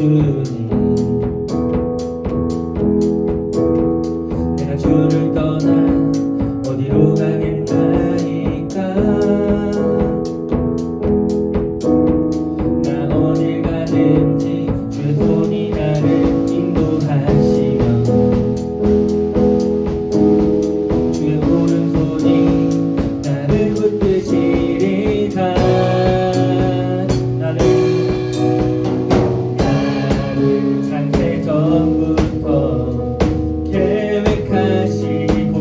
주님, 내가 주를 떠나 어디로 가겠나이까. 나 어딜 가든지 주의 손이 나를 인도하시며 주의 오른손이 나를 붙드시리다. 나를 창세 전부터 계획하시고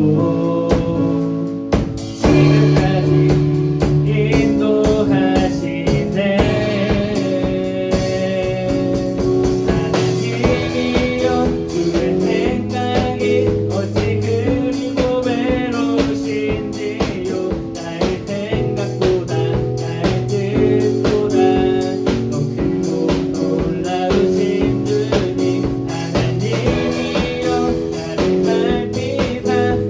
지금까지 인도하시네. 하나님이여 주의 생각이 어찌 그리 고배로우신지요. 나의 생각보다 나의 뜻보다 더 크고 놀라우신 주님. 하나님이여 나를 살피사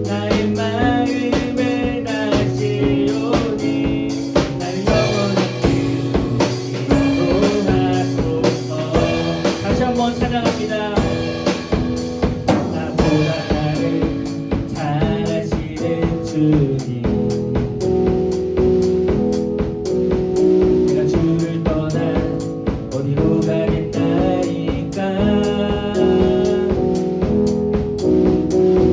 나의 마음을 다시오니 나를 영원히 인도하소서. 다시 한번 찬양합니다. 나보다 나를 잘 아시는 주님, 내가 주를 떠나 어디로 가겠나이까.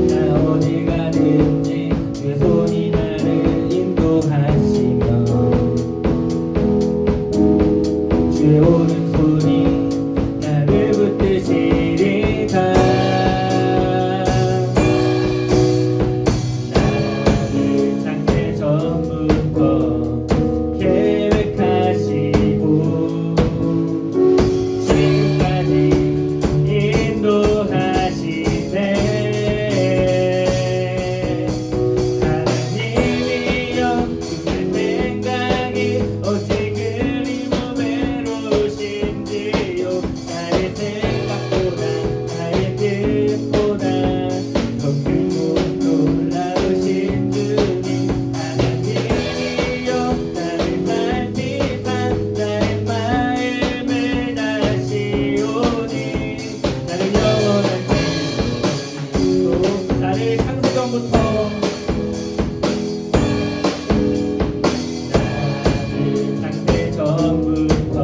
나 어딜 가든지 주의 손이 나를 인도하시며 주의 오른손이 나를 붙드시리다. 나를 창세 전부터 계획하시고 지금까지 인도하시네. 하나님이여 주의 생각이 어찌 그리 고배로우신지요. 나의 생각보다 나의 뜻보다 더 크고 놀라우신 주님. 하나님이여 나를 살피사 나의 마음을 다시오니 나를 영원하게 또 나를 창세전부터 나를 창세전부터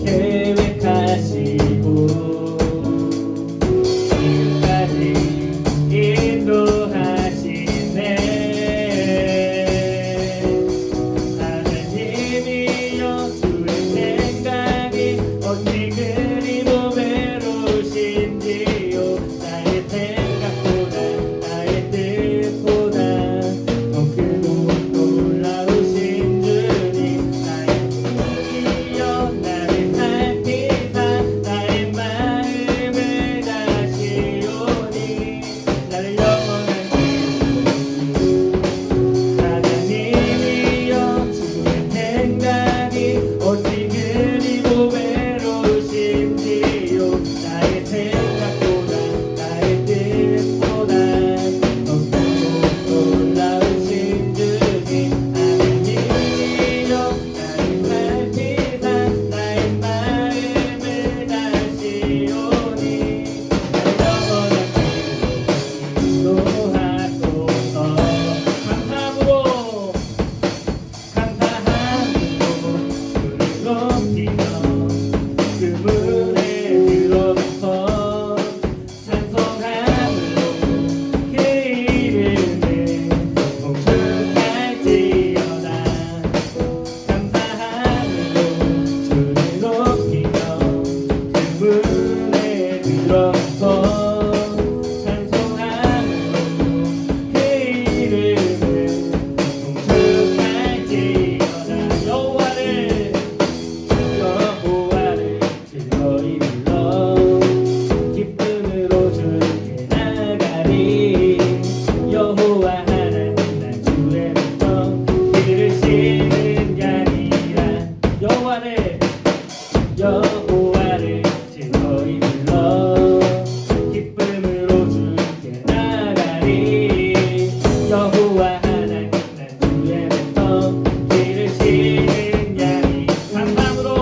계획하시고 지금까지 인도하시네. 하나님이여 주의 생각이 어찌 그리 고배로우신지요. 나의 생각보다 나의 뜻보다 더 크고 놀라우신 주님. 하나님이여 나를 살피사 나의 마음을 다시오니 나를 영원하게. 하나님이여 주의 생각이 어찌 그리 고배로우신지요. 나의 생각보다 나의 뜻보다 더 크고 놀라우신 주님. 하나님이여 나를 살피사 나의 마음을 다시오니 나를 영원하게 인도하소서. 감사함으로 주를 높이며 그 문에 들어서 찬송함으로 그 이름을 공축할지어다. 감사함으로 주를 높이며 그 문에 들어서 찬송함으로 그 이름을 공축할지어다. 여호와를 즐거이 불러 기쁨으로 주께 나가리. 여호와 하나님 난 주의 백성 그를 쉬는 자니라. 여호와를 즐거이 불러 기쁨으로 주께 나가리. 여호와 하나님 난 주의 백성 그를 쉬는 자니. 감사함으로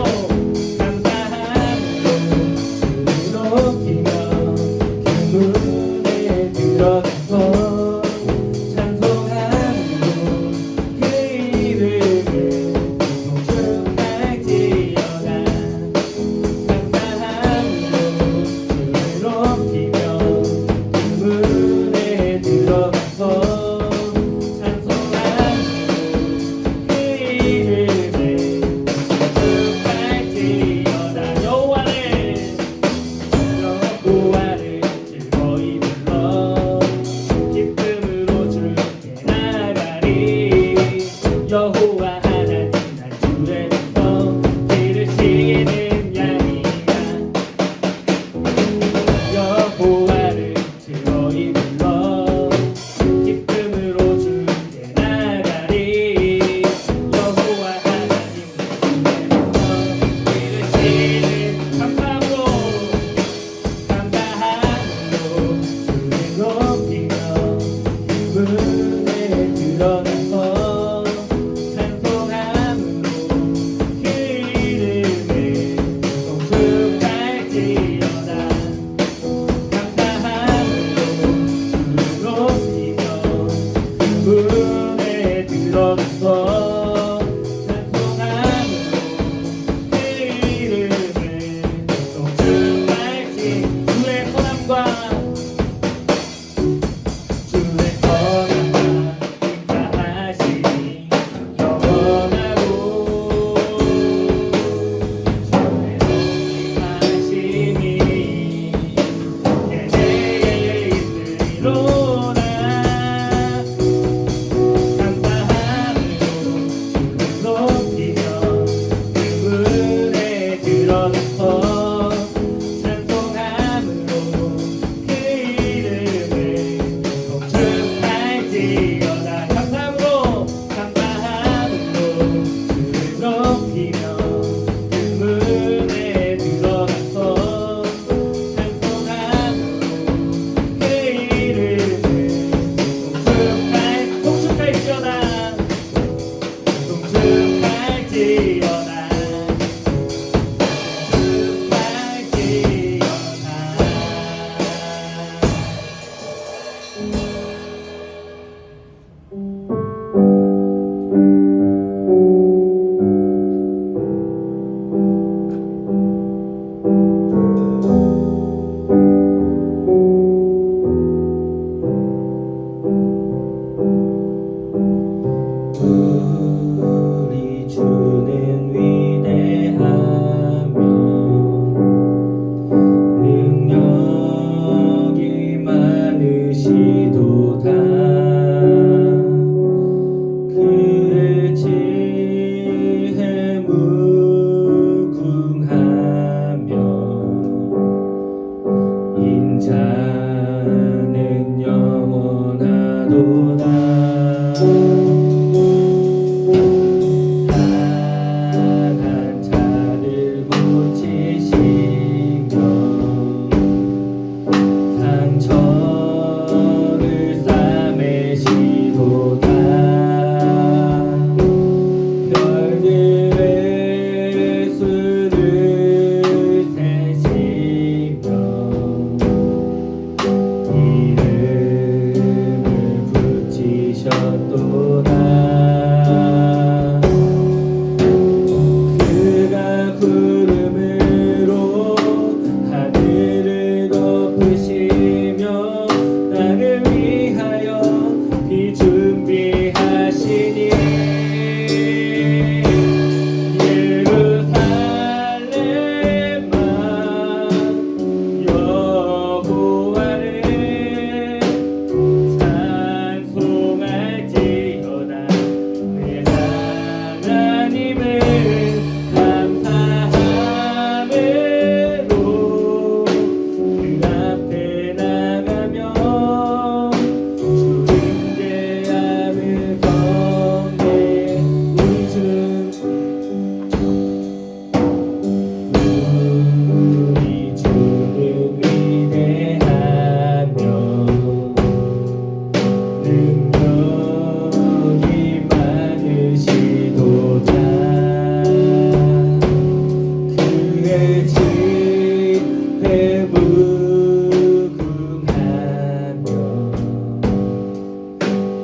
회복음하며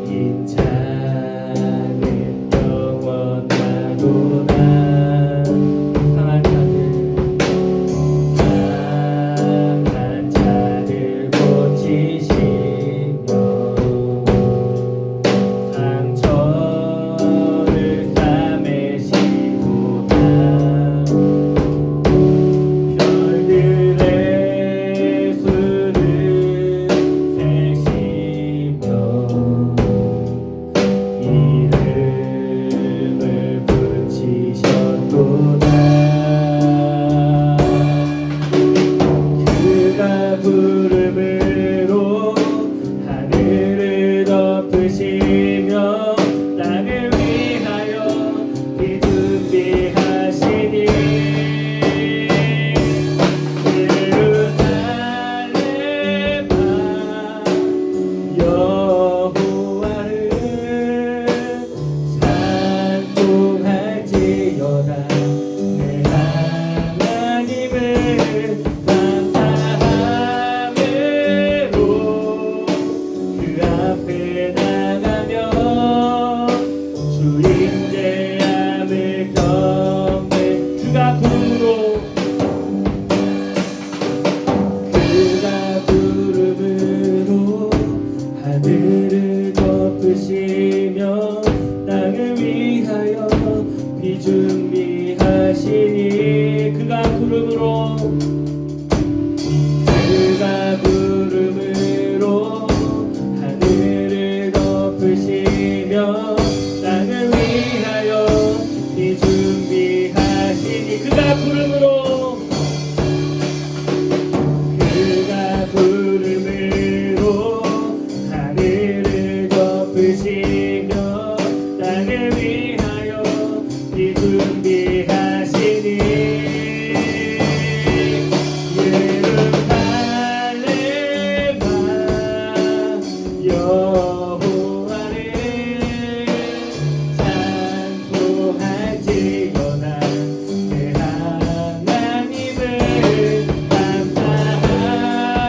인자는 영원하도다. 상한 자들 고치시며 상처를 싸매시도다. 별들의 수를 세시며 이름을 붙이셨도다. 그가 구름으로 하늘을 덮으시며 땅을 위하여 비 준비하시니 예루살렘아 여호와를 찬송할지어다. 내 하나님을 감사함으로 그 앞에 나가며 주인의 암을 경배. 그가 구름으로 하늘을 덮으시며 땅을 위하여 비 준비하시니 그가 구름으로 하늘을 덮으시며 땅을 위하여 비 준비하시니 그가 구름으로 하늘을 덮으시며 땅을 위하여 비 준비하시니 예루살렘아 여호와를 찬송할지어다. 내 하나님을 감사함으로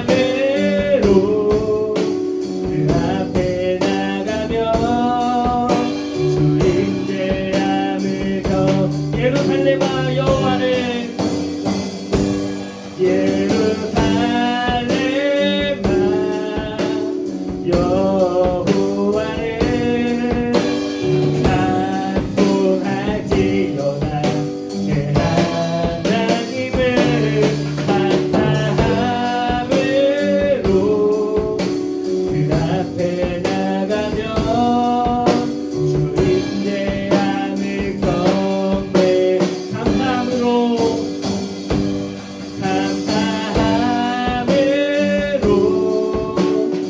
그 앞에 나가며 주인의 암을 겨. 예루살렘아 여호와를 찬송할지어다. 내 하나님을 감사함으로 그 앞에 나가며 주인의 암을 경배. 감사함으로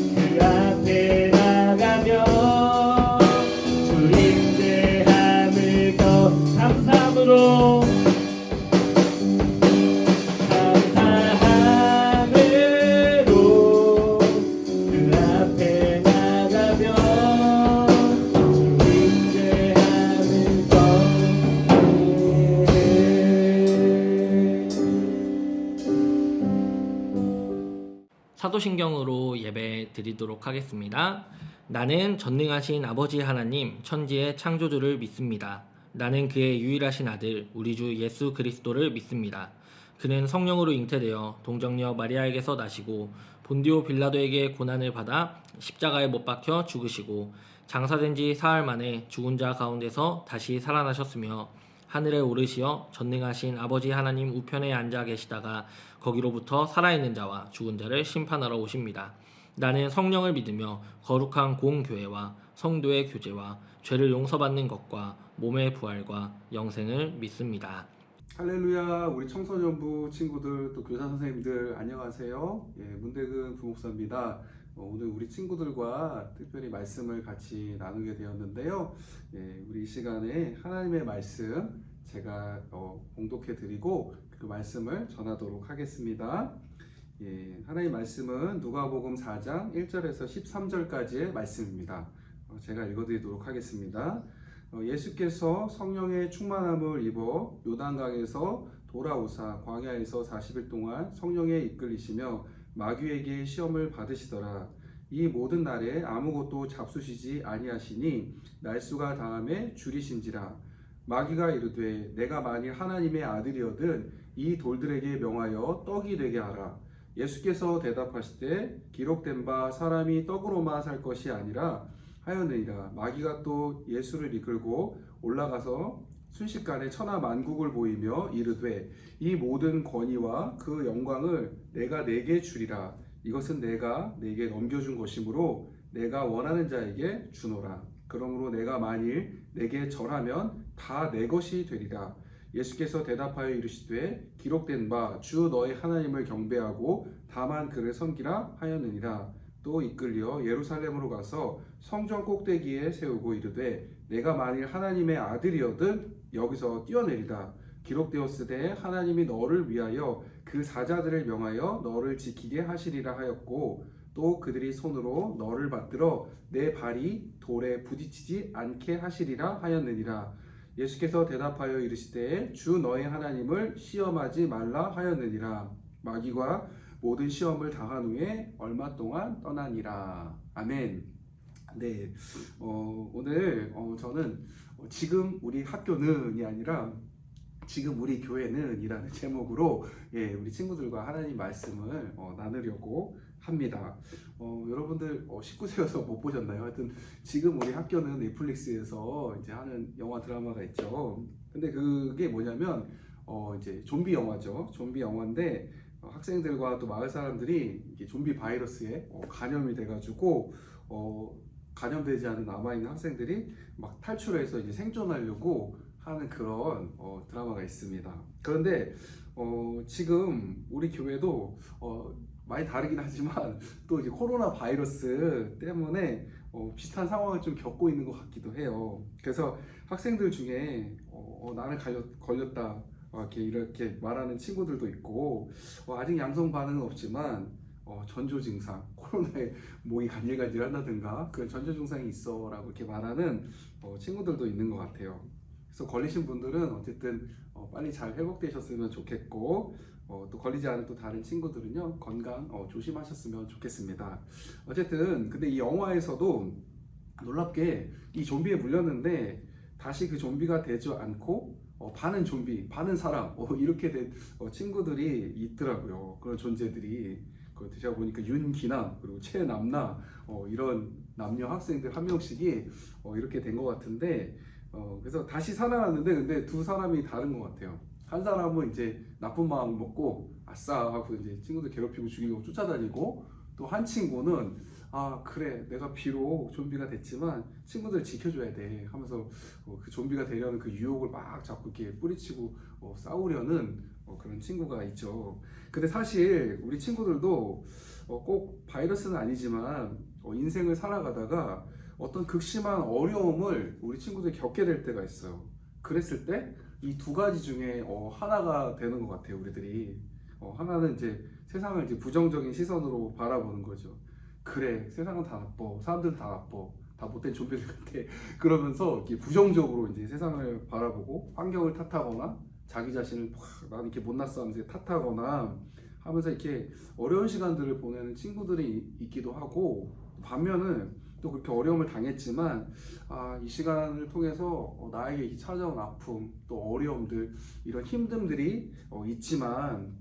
그 앞에 나가며 주인의 암을 감사함으로 그 앞에 나가며 주인의 암을 사도신경으로 예배 드리도록 하겠습니다. 나는 전능하신 아버지 하나님 천지의 창조주를 믿습니다. 나는 그의 유일하신 아들 우리 주 예수 그리스도를 믿습니다. 그는 성령으로 잉태되어 동정녀 마리아에게서 나시고 본디오 빌라도에게 고난을 받아 십자가에 못 박혀 죽으시고 장사된 지 사흘 만에 죽은 자 가운데서 다시 살아나셨으며 하늘에 오르시어 전능하신 아버지 하나님 우편에 앉아 계시다가 거기로부터 살아있는 자와 죽은 자를 심판하러 오십니다. 나는 성령을 믿으며 거룩한 공교회와 성도의 교제와 죄를 용서받는 것과 몸의 부활과 영생을 믿습니다. 할렐루야. 우리 청소년부 친구들 또 교사 선생님들 안녕하세요. 문대근 부목사입니다. 오늘 우리 친구들과 특별히 말씀을 같이 나누게 되었는데요. 우리 이 시간에 하나님의 말씀 제가 봉독해 드리고 그 말씀을 전하도록 하겠습니다. 하나님의 말씀은 누가복음 4장 1절에서 13절까지의 말씀입니다. 제가 읽어드리도록 하겠습니다. 예수께서 성령의 충만함을 입어 요단강에서 돌아오사 광야에서 40일 동안 성령에 이끌리시며 마귀에게 시험을 받으시더라. 이 모든 날에 아무것도 잡수시지 아니하시니 날수가 다함에 줄이신지라. 마귀가 이르되 내가 만일 하나님의 아들이거든 이 돌들에게 명하여 떡이 되게 하라. 예수께서 대답하시되 기록된 바 사람이 떡으로만 살 것이 아니라 하였느니라. 마귀가 또 예수를 이끌고 올라가서 순식간에 천하 만국을 보이며 이르되 이 모든 권위와 그 영광을 내가 네게 주리라. 이것은 내가 네게 넘겨준 것이므로 내가 원하는 자에게 주노라. 그러므로 내가 만일 네게 절하면 다 내 것이 되리라. 예수께서 대답하여 이르시되 기록된 바 주 너의 하나님을 경배하고 다만 그를 섬기라 하였느니라. 또 이끌려 예루살렘으로 가서 성전 꼭대기에 세우고 이르되 내가 만일 하나님의 아들이거든 여기서 뛰어내리라. 기록되었으되 하나님이 너를 위하여 그 사자들을 명하여 너를 지키게 하시리라 하였고 또 그들이 손으로 너를 받들어 내 발이 돌에 부딪히지 않게 하시리라 하였느니라. 예수께서 대답하여 이르시되 주 너의 하나님을 시험하지 말라 하였느니라. 마귀가 모든 시험을 당한 후에 얼마 동안 떠나니라. 아멘. 네, 오늘 저는 지금 우리 학교는이 아니라 지금 우리 교회는 이라는 제목으로 우리 친구들과 하나님 말씀을 나누려고 합니다. 여러분들 19세여서 못 보셨나요? 하여튼 지금 우리 학교는 넷플릭스에서 이제 하는 영화 드라마가 있죠. 근데 그게 뭐냐면 이제 좀비 영화죠. 좀비 영화인데 학생들과 또 마을 사람들이 이게 좀비 바이러스에 감염이 돼가지고 감염되지 않은 남아있는 학생들이 막 탈출해서 이제 생존하려고 하는 그런 드라마가 있습니다. 그런데 지금 우리 교회도 많이 다르긴 하지만 또 이제 코로나 바이러스 때문에 비슷한 상황을 좀 겪고 있는 것 같기도 해요. 그래서 학생들 중에 나는 걸렸다 이렇게 말하는 친구들도 있고 아직 양성 반응은 없지만 전조 증상, 코로나에 목이 간질간질한다든가 그런 전조 증상이 있어라고 이렇게 말하는 친구들도 있는 것 같아요. 그래서 걸리신 분들은 어쨌든 빨리 잘 회복되셨으면 좋겠고 또 걸리지 않은 또 다른 친구들은요 건강 조심하셨으면 좋겠습니다. 어쨌든 근데 이 영화에서도 놀랍게 이 좀비에 물렸는데 다시 그 좀비가 되지 않고 반은 좀비, 반은 사람 이렇게 된 친구들이 있더라고요. 그런 존재들이. 제가 보니까 윤기남 그리고 최남나 이런 남녀 학생들 한 명씩이 이렇게 된 것 같은데 그래서 다시 살아났는데 근데 두 사람이 다른 것 같아요. 한 사람은 이제 나쁜 마음 먹고 아싸 하고 이제 친구들 괴롭히고 죽이려고 쫓아다니고 또 한 친구는 아 그래 내가 비록 좀비가 됐지만 친구들 지켜줘야 돼 하면서 그 좀비가 되려는 그 유혹을 막 자꾸 이렇게 뿌리치고 싸우려는 그런 친구가 있죠. 근데 사실 우리 친구들도 꼭 바이러스는 아니지만 인생을 살아가다가 어떤 극심한 어려움을 우리 친구들이 겪게 될 때가 있어요. 그랬을 때 이 두 가지 중에 하나가 되는 것 같아요. 우리들이 하나는 이제 세상을 이제 부정적인 시선으로 바라보는 거죠. 그래 세상은 다 나빠, 사람들은 다 나빠, 다 못된 좀비들 같아 그러면서 이렇게 부정적으로 이제 세상을 바라보고 환경을 탓하거나 자기 자신을 나는 이렇게 못났어 하면서 탓하거나 하면서 이렇게 어려운 시간들을 보내는 친구들이 있기도 하고 반면은 또 그렇게 어려움을 당했지만 이 시간을 통해서 나에게 찾아온 아픔 또 어려움들 이런 힘듦들이 있지만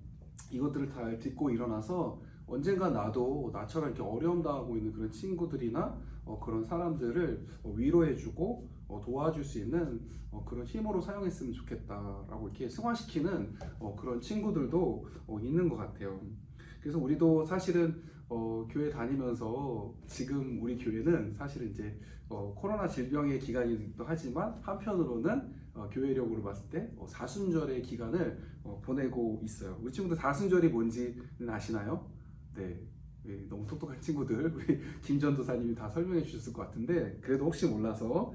이것들을 다 딛고 일어나서 언젠가 나도 나처럼 이렇게 어려움 당하고 있는 그런 친구들이나 그런 사람들을 위로해주고 도와줄 수 있는 그런 힘으로 사용했으면 좋겠다라고 이렇게 승화시키는 그런 친구들도 있는 것 같아요. 그래서 우리도 사실은 교회 다니면서 지금 우리 교회는 사실은 이제 코로나 질병의 기간이기도 하지만 한편으로는 교회력으로 봤을 때 사순절의 기간을 보내고 있어요. 우리 친구들 사순절이 뭔지는 아시나요? 네. 너무 똑똑한 친구들 우리 김전도사님이 다 설명해 주셨을 것 같은데 그래도 혹시 몰라서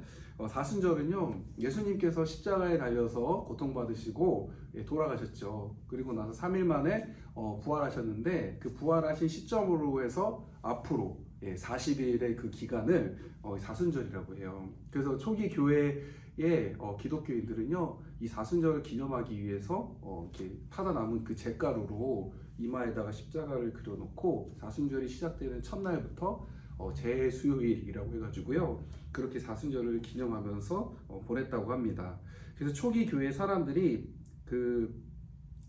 사순절은요 예수님께서 십자가에 달려서 고통받으시고 돌아가셨죠. 그리고 나서 3일 만에 부활하셨는데 그 부활하신 시점으로 해서 앞으로 40일의 그 기간을 사순절이라고 해요. 그래서 초기 교회의 기독교인들은요, 이 사순절을 기념하기 위해서 이렇게 파다 남은 그 잿가루로 이마에다가 십자가를 그려놓고 사순절이 시작되는 첫날부터 재수요일이라고 해가지고요, 그렇게 사순절을 기념하면서 보냈다고 합니다. 그래서 초기 교회 사람들이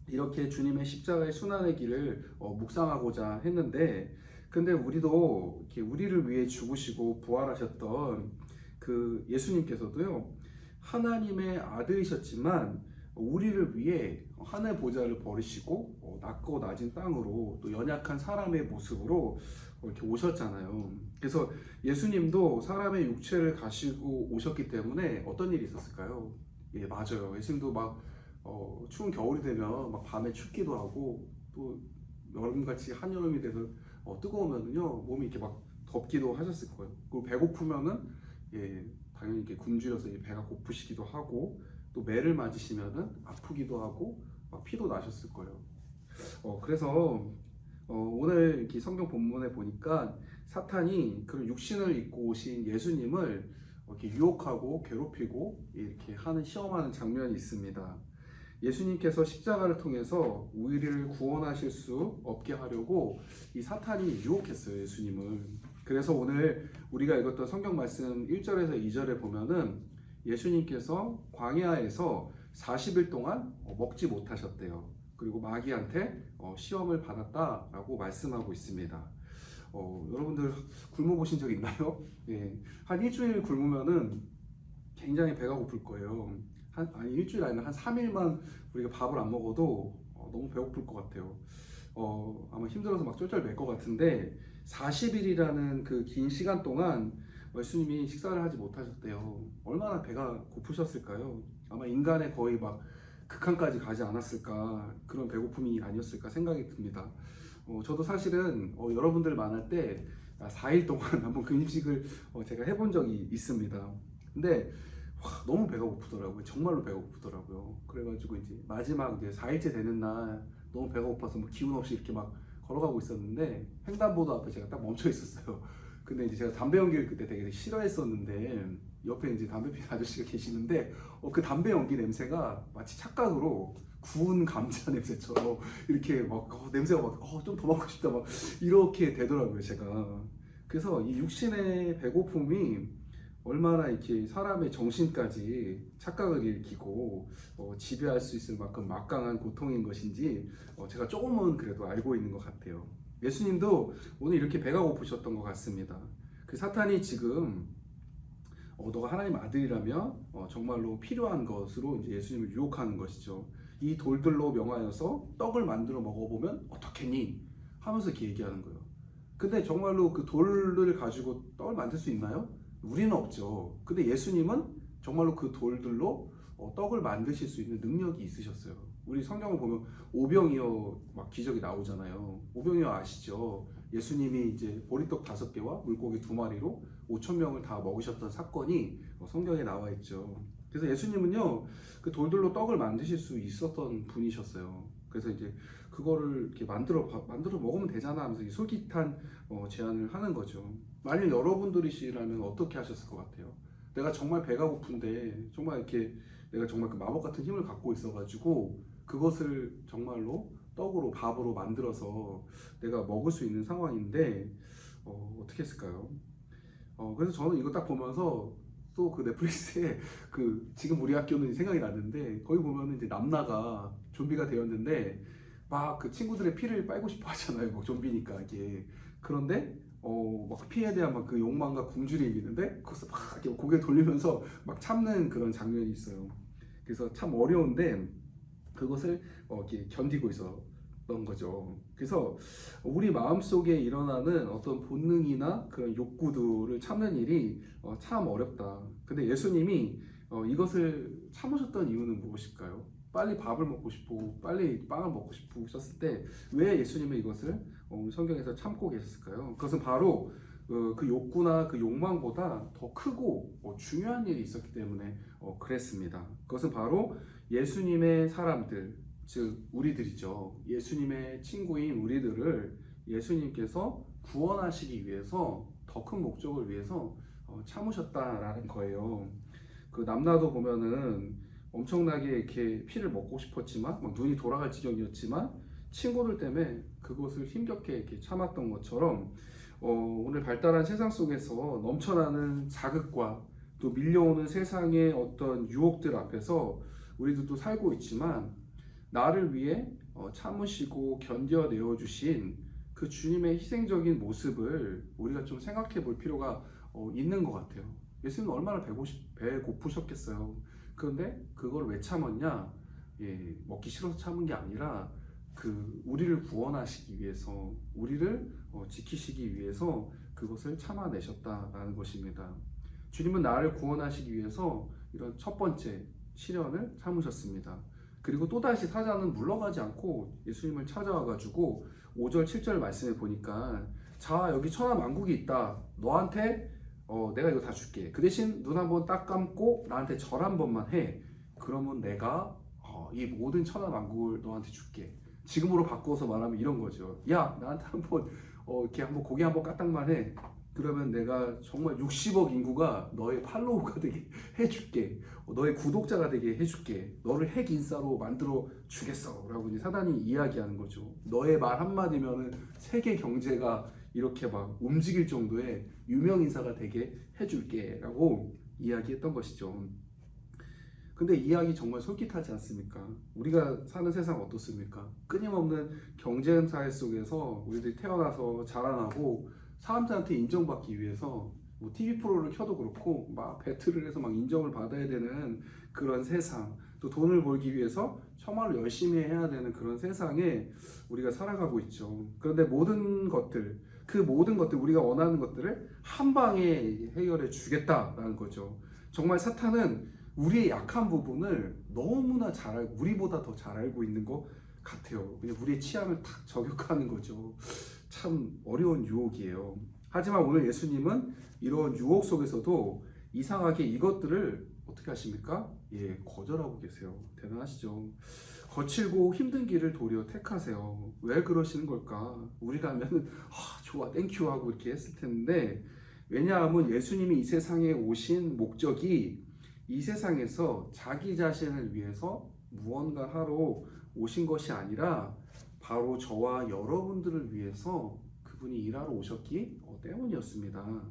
이렇게 주님의 십자가의 순환의 길을 묵상하고자 했는데, 근데 우리도 이렇게 우리를 위해 죽으시고 부활하셨던 그 예수님께서도요, 하나님의 아들이셨지만 우리를 위해 하늘 보좌를 버리시고 낮고 낮은 땅으로 또 연약한 사람의 모습으로 이렇게 오셨잖아요. 그래서 예수님도 사람의 육체를 가지고 오셨기 때문에 어떤 일이 있었을까요? 예, 맞아요. 예수님도 막 추운 겨울이 되면 막 밤에 춥기도 하고, 또 여름같이 한여름이 돼서 뜨거우면은요, 몸이 이렇게 막 덥기도 하셨을 거예요. 그리고 배고프면은 당연히 이렇게 굶주려서 배가 고프시기도 하고, 또 매를 맞으시면은 아프기도 하고 막 피도 나셨을 거예요. 그래서 오늘 이렇게 성경 본문에 보니까 사탄이 그런 육신을 입고 오신 예수님을 이렇게 유혹하고 괴롭히고 이렇게 하는 시험하는 장면이 있습니다. 예수님께서 십자가를 통해서 우리를 구원하실 수 없게 하려고 이 사탄이 유혹했어요, 예수님을. 그래서 오늘 우리가 읽었던 성경 말씀 1절에서 2절에 보면은 예수님께서 광야에서 40일 동안 먹지 못하셨대요. 그리고 마귀한테 시험을 받았다라고 말씀하고 있습니다. 여러분들 굶어보신 적 있나요? 예, 한 일주일 굶으면은 굉장히 배가 고플 거예요. 아니 일주일 아니면 한 3일만 우리가 밥을 안 먹어도 너무 배고플 것 같아요. 아마 힘들어서 막 쫄쫄 맬 것 같은데, 40일이라는 그 긴 시간 동안 예수님이 식사를 하지 못하셨대요. 얼마나 배가 고프셨을까요? 아마 인간의 거의 막 극한까지 가지 않았을까, 그런 배고픔이 아니었을까 생각이 듭니다. 저도 사실은 여러분들 만날 때 4일 동안 한번 금식을 제가 해본 적이 있습니다. 근데 너무 배가 고프더라고요. 정말로 배가 고프더라고요. 그래가지고 이제 마지막 이제 4일째 되는 날 너무 배가 고파서 뭐 기운 없이 이렇게 막 걸어가고 있었는데, 횡단보도 앞에 제가 딱 멈춰 있었어요. 근데 이제 제가 담배 연기를 그때 되게 싫어했었는데, 옆에 이제 담배 피는 아저씨가 계시는데 그 담배 연기 냄새가 마치 착각으로 구운 감자 냄새처럼 이렇게 막 냄새가 막 좀 더 먹고 싶다 막 이렇게 되더라고요, 제가. 그래서 이 육신의 배고픔이 얼마나 이렇게 사람의 정신까지 착각을 일으키고 지배할 수 있을 만큼 막강한 고통인 것인지 제가 조금은 그래도 알고 있는 것 같아요. 예수님도 오늘 이렇게 배가 고프셨던 것 같습니다. 그 사탄이 지금 너가 하나님 아들이라면 정말로 필요한 것으로 이제 예수님을 유혹하는 것이죠. 이 돌들로 명하여서 떡을 만들어 먹어보면 어떻겠니? 하면서 이렇게 얘기하는 거예요. 근데 정말로 그 돌을 가지고 떡을 만들 수 있나요? 우리는 없죠. 근데 예수님은 정말로 그 돌들로 떡을 만드실 수 있는 능력이 있으셨어요. 우리 성경을 보면 오병이어 막 기적이 나오잖아요. 오병이어 아시죠? 예수님이 이제 보리떡 5개와 물고기 2마리로 5,000명을 다 먹으셨던 사건이 성경에 나와 있죠. 그래서 예수님은요, 그 돌들로 떡을 만드실 수 있었던 분이셨어요. 그래서 이제 그거를 이렇게 만들어 먹으면 되잖아 하면서 솔깃한 제안을 하는 거죠. 만일 여러분들이시라면 어떻게 하셨을 것 같아요? 내가 정말 배가 고픈데, 정말 이렇게 내가 정말 그 마법 같은 힘을 갖고 있어가지고 그것을 정말로 떡으로 밥으로 만들어서 내가 먹을 수 있는 상황인데 어떻게 했을까요? 그래서 저는 이거 딱 보면서 또 그 넷플릭스에 그 지금 우리 학교는 생각이 났는데, 거기 보면은 이제 남나가 좀비가 되었는데 막 그 친구들의 피를 빨고 싶어 하잖아요. 뭐 좀비니까 이게. 그런데 막 피에 대한 막 그 욕망과 굶주림이 있는데 거기서 막 이렇게 고개 돌리면서 막 참는 그런 장면이 있어요. 그래서 참 어려운데 그것을 이렇게 견디고 있었던 거죠. 그래서 우리 마음속에 일어나는 어떤 본능이나 그런 욕구들을 참는 일이 참 어렵다. 근데 예수님이 이것을 참으셨던 이유는 무엇일까요? 빨리 밥을 먹고 싶고 빨리 빵을 먹고 싶으셨을 때 왜 예수님은 이것을 성경에서 참고 계셨을까요? 그것은 바로 그 욕구나 그 욕망보다 더 크고 중요한 일이 있었기 때문에 그랬습니다. 그것은 바로 예수님의 사람들, 즉 우리들이죠. 예수님의 친구인 우리들을 예수님께서 구원하시기 위해서 더 큰 목적을 위해서 참으셨다라는 거예요. 그 남나도 보면은 엄청나게 이렇게 피를 먹고 싶었지만 막 눈이 돌아갈 지경이었지만 친구들 때문에 그것을 힘겹게 이렇게 참았던 것처럼 오늘 발달한 세상 속에서 넘쳐나는 자극과 또 밀려오는 세상의 어떤 유혹들 앞에서 우리들도 살고 있지만 나를 위해 참으시고 견뎌내어 주신 그 주님의 희생적인 모습을 우리가 좀 생각해 볼 필요가 있는 것 같아요. 예수님은 얼마나 배고프셨겠어요. 그런데 그걸 왜 참았냐? 먹기 싫어서 참은 게 아니라 우리를 구원하시기 위해서, 우리를 지키시기 위해서 그것을 참아내셨다라는 것입니다. 주님은 나를 구원하시기 위해서 이런 첫 번째 시련을 참으셨습니다. 그리고 또다시 사자는 물러가지 않고 예수님을 찾아와가지고 5절 7절 말씀에 보니까 자 여기 천하만국이 있다. 너한테 내가 이거 다 줄게. 그 대신 눈 한번 딱 감고 나한테 절 한 번만 해. 그러면 내가 이 모든 천하만국을 너한테 줄게. 지금으로 바꿔서 말하면 이런 거죠. 야 나한테 한번 이렇게 한번 고개 한번 까딱만 해. 그러면 내가 정말 60억 인구가 너의 팔로워가 되게 해줄게. 너의 구독자가 되게 해줄게. 너를 핵 인싸로 만들어 주겠어. 라고 이제 사단이 이야기하는 거죠. 너의 말 한마디면은 세계 경제가 이렇게 막 움직일 정도의 유명 인사가 되게 해줄게. 라고 이야기했던 것이죠. 근데 이 이야기 정말 솔깃하지 않습니까? 우리가 사는 세상 어떻습니까? 끊임없는 경쟁 사회 속에서 우리들이 태어나서 자라나고 사람들한테 인정받기 위해서 뭐 TV 프로를 켜도 그렇고 막 배틀을 해서 막 인정을 받아야 되는 그런 세상, 또 돈을 벌기 위해서 정말로 열심히 해야 되는 그런 세상에 우리가 살아가고 있죠. 그런데 모든 것들, 우리가 원하는 것들을 한 방에 해결해 주겠다라는 거죠. 정말 사탄은 우리의 약한 부분을 너무나 잘 알고, 우리보다 더 잘 알고 있는 것 같아요. 그냥 우리의 취향을 탁 저격하는 거죠. 참 어려운 유혹이에요. 하지만 오늘 예수님은 이런 유혹 속에서도 이상하게 이것들을 어떻게 하십니까? 거절하고 계세요. 대단하시죠. 거칠고 힘든 길을 도리어 택하세요. 왜 그러시는 걸까? 우리라면 좋아 땡큐 하고 이렇게 했을 텐데, 왜냐하면 예수님이 이 세상에 오신 목적이 이 세상에서 자기 자신을 위해서 무언가 하러 오신 것이 아니라 바로 저와 여러분들을 위해서 그분이 일하러 오셨기 때문이었습니다.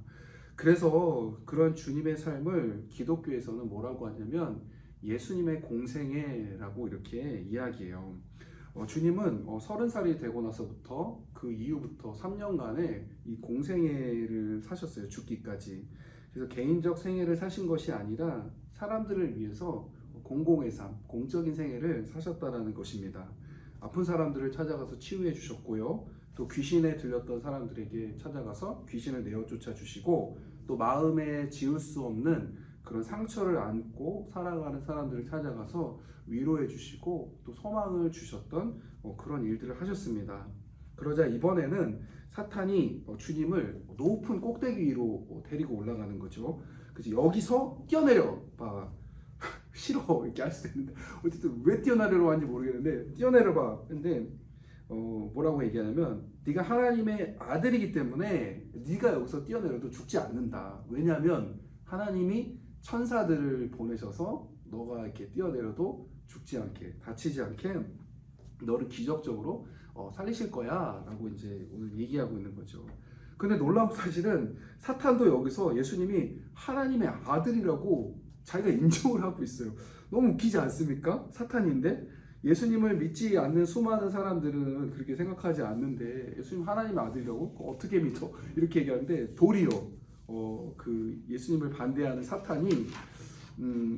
그래서 그런 주님의 삶을 기독교에서는 뭐라고 하냐면 예수님의 공생애라고 이렇게 이야기해요. 주님은 30살이 되고 나서부터 그 이후부터 3년간의 이 공생애를 사셨어요. 죽기까지. 그래서 개인적 생애를 사신 것이 아니라 사람들을 위해서 공공의 삶, 공적인 생애를 사셨다는 것입니다. 아픈 사람들을 찾아가서 치유해 주셨고요. 또 귀신에 들렸던 사람들에게 찾아가서 귀신을 내어 쫓아 주시고, 또 마음에 지울 수 없는 그런 상처를 안고 살아가는 사람들을 찾아가서 위로해 주시고 또 소망을 주셨던 그런 일들을 하셨습니다. 그러자 이번에는 사탄이 주님을 높은 꼭대기 위로 데리고 올라가는 거죠. 그래서 여기서 뛰어내려 봐. 싫어 이렇게 할 수도 있는데 어쨌든 왜 뛰어내려고 하는지 모르겠는데 뛰어내려 봐. 근데 뭐라고 얘기하냐면 네가 하나님의 아들이기 때문에 네가 여기서 뛰어내려도 죽지 않는다. 왜냐하면 하나님이 천사들을 보내셔서 너가 이렇게 뛰어내려도 죽지 않게, 다치지 않게 너를 기적적으로 살리실 거야 라고 이제 오늘 얘기하고 있는 거죠. 근데 놀라운 사실은 사탄도 여기서 예수님이 하나님의 아들이라고 자기가 인정을 하고 있어요. 너무 웃기지 않습니까? 사탄인데 예수님을 믿지 않는 수많은 사람들은 그렇게 생각하지 않는데 예수님 하나님의 아들이라고? 어떻게 믿어? 이렇게 얘기하는데 도리어 그 예수님을 반대하는 사탄이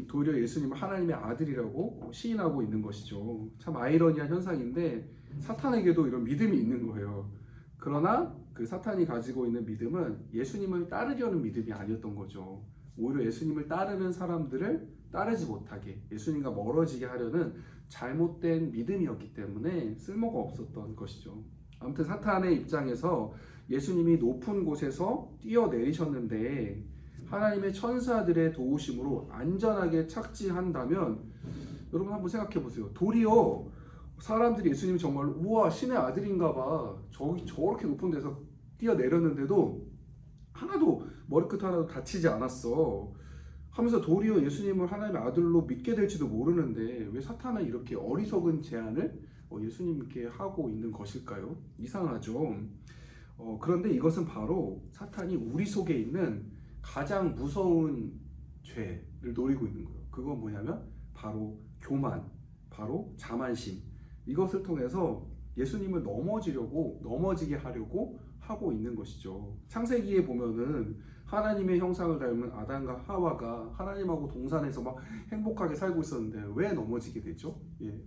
도리어 예수님을 하나님의 아들이라고 시인하고 있는 것이죠. 참 아이러니한 현상인데 사탄에게도 이런 믿음이 있는 거예요. 그러나 그 사탄이 가지고 있는 믿음은 예수님을 따르려는 믿음이 아니었던 거죠. 오히려 예수님을 따르는 사람들을 따르지 못하게, 예수님과 멀어지게 하려는 잘못된 믿음이었기 때문에 쓸모가 없었던 것이죠. 아무튼 사탄의 입장에서 예수님이 높은 곳에서 뛰어내리셨는데 하나님의 천사들의 도우심으로 안전하게 착지한다면 여러분 한번 생각해 보세요. 도리어 사람들이 예수님이 정말로 우와 신의 아들인가 봐 저렇게 높은 데서 뛰어내렸는데도 하나도 머리끝 하나도 다치지 않았어 하면서 도리어 예수님을 하나님의 아들로 믿게 될지도 모르는데 왜 사탄은 이렇게 어리석은 제안을 예수님께 하고 있는 것일까요? 이상하죠. 그런데 이것은 바로 사탄이 우리 속에 있는 가장 무서운 죄를 노리고 있는 거예요. 그건 뭐냐면 바로 교만, 바로 자만심. 이것을 통해서 예수님을 넘어지게 하려고 하고 있는 것이죠. 창세기에 보면은 하나님의 형상을 닮은 아담과 하와가 하나님하고 동산에서 막 행복하게 살고 있었는데 왜 넘어지게 되죠?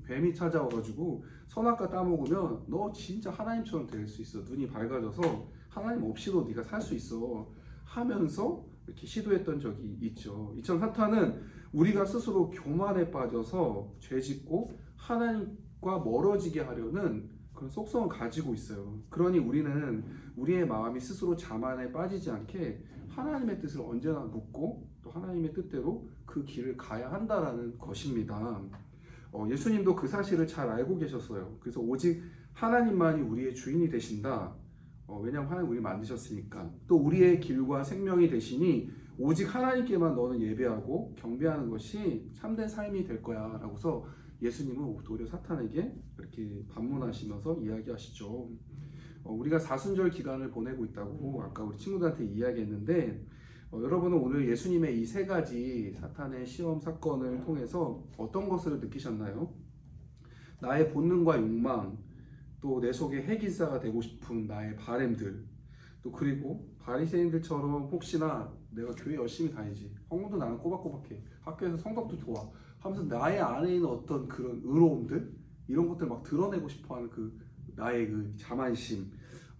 뱀이 찾아와가지고 선악과 따먹으면 너 진짜 하나님처럼 될 수 있어. 눈이 밝아져서 하나님 없이도 네가 살 수 있어. 하면서 이렇게 시도했던 적이 있죠. 이처럼 사탄은 우리가 스스로 교만에 빠져서 죄짓고 하나님과 멀어지게 하려는 그런 속성을 가지고 있어요. 그러니 우리는 우리의 마음이 스스로 자만에 빠지지 않게 하나님의 뜻을 언제나 묻고 또 하나님의 뜻대로 그 길을 가야 한다라는 것입니다. 예수님도 그 사실을 잘 알고 계셨어요. 그래서 오직 하나님만이 우리의 주인이 되신다. 왜냐하면 하나님 우리 만드셨으니까. 또 우리의 길과 생명이 되시니 오직 하나님께만 너는 예배하고 경배하는 것이 참된 삶이 될 거야 라고서 예수님은 도리어 사탄에게 이렇게 반문하시면서 이야기하시죠. 우리가 사순절 기간을 보내고 있다고 아까 우리 친구들한테 이야기했는데 여러분은 오늘 예수님의 이 세 가지 사탄의 시험 사건을 통해서 어떤 것을 느끼셨나요? 나의 본능과 욕망, 또 내 속에 핵인싸가 되고 싶은 나의 바램들, 또 그리고 바리새인들처럼 혹시나 내가 교회 열심히 다니지, 학문도 나는 꼬박꼬박해, 학교에서 성적도 좋아 하면서 나의 안에 있는 어떤 그런 의로움들, 이런 것들 막 드러내고 싶어하는 그 나의 그 자만심,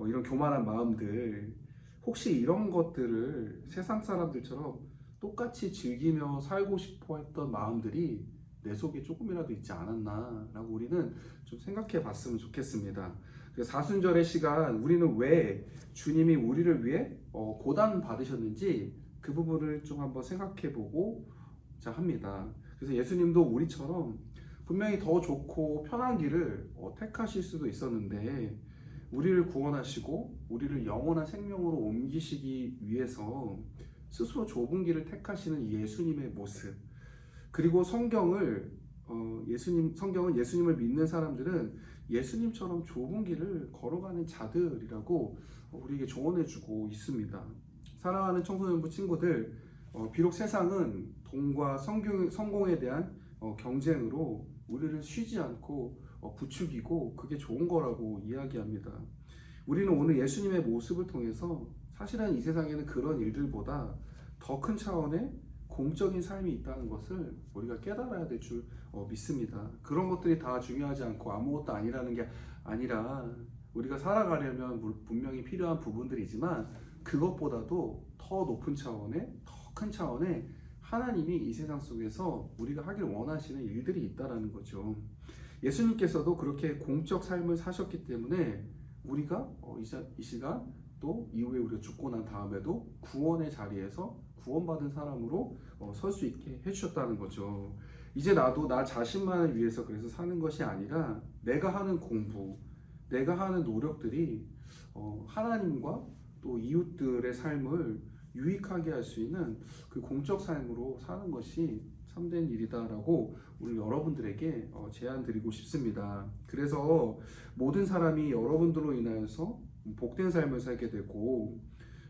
이런 교만한 마음들, 혹시 이런 것들을 세상 사람들처럼 똑같이 즐기며 살고 싶어 했던 마음들이 내 속에 조금이라도 있지 않았나 라고 우리는 좀 생각해 봤으면 좋겠습니다. 사순절의 시간, 우리는 왜 주님이 우리를 위해 고난 받으셨는지 그 부분을 좀 한번 생각해 보고자 합니다. 그래서 예수님도 우리처럼 분명히 더 좋고 편한 길을 택하실 수도 있었는데 우리를 구원하시고 우리를 영원한 생명으로 옮기시기 위해서 스스로 좁은 길을 택하시는 예수님의 모습, 그리고 성경은 예수님을 믿는 사람들은 예수님처럼 좁은 길을 걸어가는 자들이라고 우리에게 조언해주고 있습니다. 사랑하는 청소년부 친구들, 비록 세상은 돈과 성공에 대한 경쟁으로 우리를 쉬지 않고 부추기고 그게 좋은 거라고 이야기합니다. 우리는 오늘 예수님의 모습을 통해서 사실은 이 세상에는 그런 일들보다 더 큰 차원의 공적인 삶이 있다는 것을 우리가 깨달아야 될 줄 믿습니다. 그런 것들이 다 중요하지 않고 아무것도 아니라는 게 아니라 우리가 살아가려면 분명히 필요한 부분들이지만 그것보다도 더 높은 차원의, 더 큰 차원의 하나님이 이 세상 속에서 우리가 하길 원하시는 일들이 있다는 거죠. 예수님께서도 그렇게 공적 삶을 사셨기 때문에 우리가 이 시간 또 이후에 우리가 죽고 난 다음에도 구원의 자리에서 구원받은 사람으로 설 수 있게 해주셨다는 거죠. 이제 나도 나 자신만을 위해서 그래서 사는 것이 아니라 내가 하는 공부, 내가 하는 노력들이 하나님과 또 이웃들의 삶을 유익하게 할 수 있는 그 공적 삶으로 사는 것이 참된 일이다라고 오늘 여러분들에게 제안 드리고 싶습니다. 그래서 모든 사람이 여러분들로 인하여서 복된 삶을 살게 되고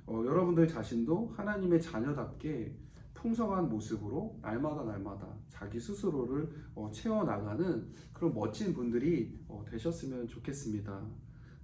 여러분들 자신도 하나님의 자녀답게 풍성한 모습으로 날마다 자기 스스로를 채워나가는 그런 멋진 분들이 되셨으면 좋겠습니다.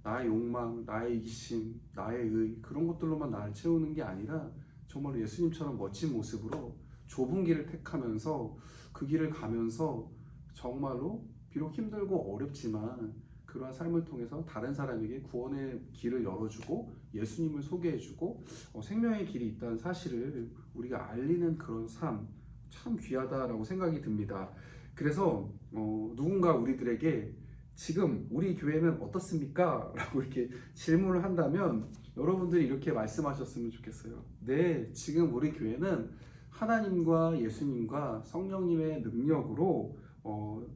나의 욕망, 나의 이기심, 나의 의, 그런 것들로만 나를 채우는 게 아니라 정말 예수님처럼 멋진 모습으로 좁은 길을 택하면서 그 길을 가면서 정말로 비록 힘들고 어렵지만 그러한 삶을 통해서 다른 사람에게 구원의 길을 열어주고 예수님을 소개해주고 생명의 길이 있다는 사실을 우리가 알리는 그런 삶, 참 귀하다라고 생각이 듭니다. 그래서 누군가 우리들에게 지금 우리 교회는 어떻습니까? 라고 이렇게 질문을 한다면 여러분들이 이렇게 말씀하셨으면 좋겠어요. 네, 지금 우리 교회는 하나님과 예수님과 성령님의 능력으로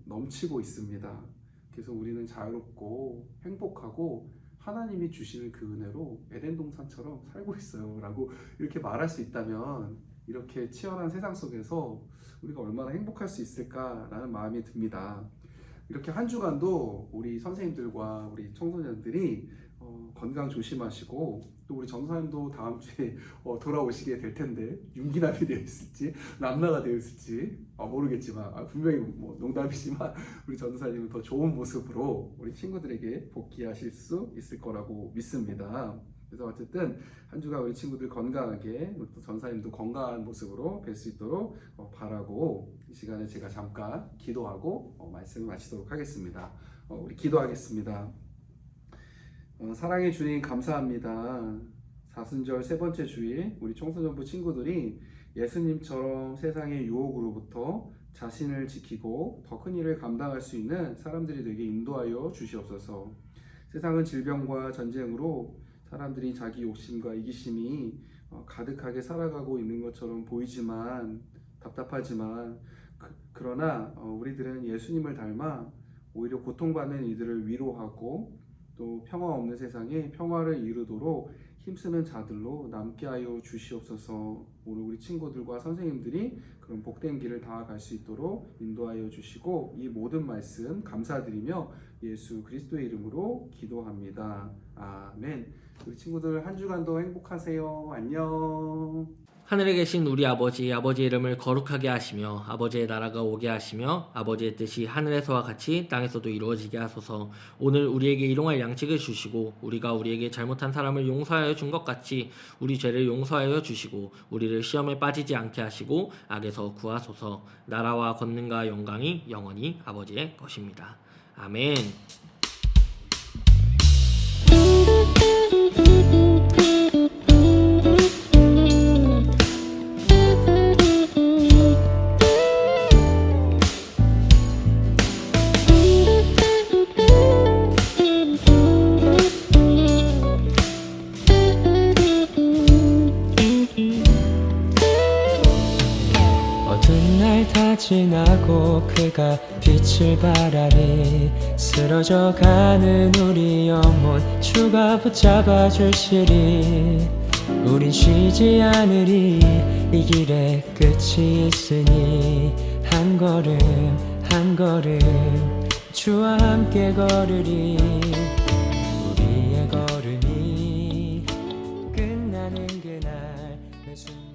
넘치고 있습니다. 그래서 우리는 자유롭고 행복하고 하나님이 주시는 그 은혜로 에덴 동산처럼 살고 있어요 라고 이렇게 말할 수 있다면 이렇게 치열한 세상 속에서 우리가 얼마나 행복할 수 있을까라는 마음이 듭니다. 이렇게 한 주간도 우리 선생님들과 우리 청소년들이 건강 조심하시고 또 우리 전사님도 다음 주에 돌아오시게 될 텐데 윤기남이 되어 있을지 남나가 되어 있을지 모르겠지만 분명히 뭐 농담이지만 우리 전사님은 더 좋은 모습으로 우리 친구들에게 복귀하실 수 있을 거라고 믿습니다. 그래서 어쨌든 한 주간 우리 친구들 건강하게 또 전사님도 건강한 모습으로 뵐 수 있도록 바라고 이 시간에 제가 잠깐 기도하고 말씀을 마치도록 하겠습니다. 우리 기도하겠습니다. 사랑의 주님 감사합니다. 사순절 세 번째 주일 우리 청소년부 친구들이 예수님처럼 세상의 유혹으로부터 자신을 지키고 더 큰 일을 감당할 수 있는 사람들이 되게 인도하여 주시옵소서. 세상은 질병과 전쟁으로 사람들이 자기 욕심과 이기심이 가득하게 살아가고 있는 것처럼 보이지만 답답하지만 그러나 우리들은 예수님을 닮아 오히려 고통받는 이들을 위로하고 또 평화 없는 세상에 평화를 이루도록 힘쓰는 자들로 남게 하여 주시옵소서. 오늘 우리 친구들과 선생님들이 그런 복된 길을 다가갈 수 있도록 인도하여 주시고 이 모든 말씀 감사드리며 예수 그리스도의 이름으로 기도합니다. 아멘. 우리 친구들 한 주간도 행복하세요. 안녕. 하늘에 계신 우리 아버지의 이름을 거룩하게 하시며 아버지의 나라가 오게 하시며 아버지의 뜻이 하늘에서와 같이 땅에서도 이루어지게 하소서. 오늘 우리에게 일용할 양식을 주시고 우리가 우리에게 잘못한 사람을 용서하여 준 것 같이 우리 죄를 용서하여 주시고 우리를 시험에 빠지지 않게 하시고 악에서 구하소서. 나라와 권능과 영광이 영원히 아버지의 것입니다. 아멘. 어두운 날 다 지나고 그가 빛을 발하리. 쓰러져가는 우리 영혼 주가 붙잡아 주시리. 우린 쉬지 않으리. 이 길에 끝이 있으니 한 걸음 한 걸음 주와 함께 걸으리. 우리의 걸음이 끝나는 그날 내 숨